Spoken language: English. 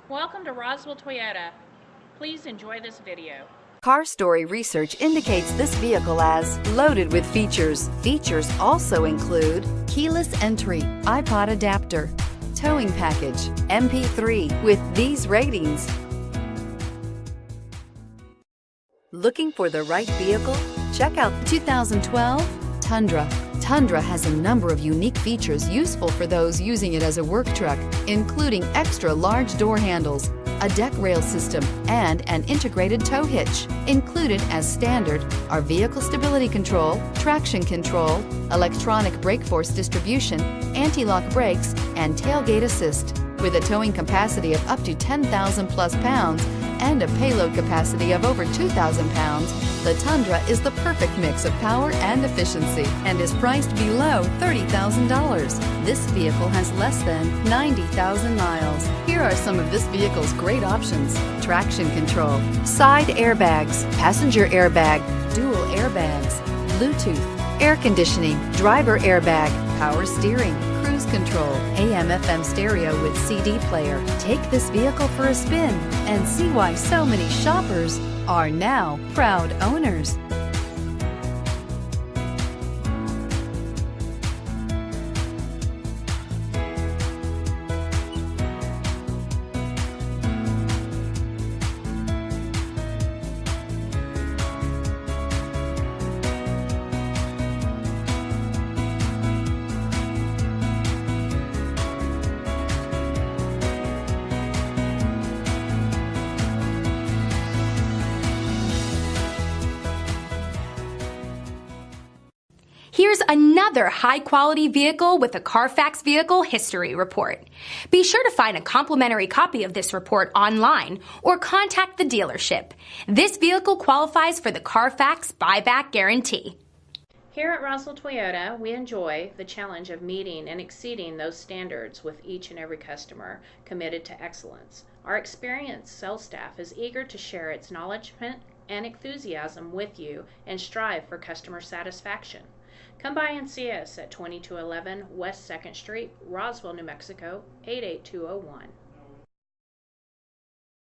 Welcome to Roswell Toyota. Please enjoy this video. Car Story research indicates this vehicle as loaded with features. Features also include keyless entry, iPod adapter, towing package, MP3. With these ratings, looking for the right vehicle? Check out the 2012 Tundra. Tundra has a number of unique features useful for those using it as a work truck, including extra large door handles, a deck rail system, and an integrated tow hitch. Included as standard are vehicle stability control, traction control, electronic brake force distribution, anti-lock brakes, and tailgate assist. With a towing capacity of up to 10,000 plus pounds and a payload capacity of over 2,000 pounds, the Tundra is the perfect mix of power and efficiency and is priced below $30,000. This vehicle has less than 90,000 miles. Here are some of this vehicle's great options: traction control, side airbags, passenger airbag, dual airbags, Bluetooth, air conditioning, driver airbag, power steering, cruise control, AM/FM stereo with CD player. Take this vehicle for a spin and see why so many shoppers are now proud owners. Here's another high-quality vehicle with a CARFAX Vehicle History Report. Be sure to find a complimentary copy of this report online or contact the dealership. This vehicle qualifies for the CARFAX Buyback Guarantee. Here at Roswell Toyota, we enjoy the challenge of meeting and exceeding those standards with each and every customer committed to excellence. Our experienced sales staff is eager to share its knowledge and enthusiasm with you and strive for customer satisfaction. Come by and see us at 2211 West 2nd Street, Roswell, New Mexico, 88201.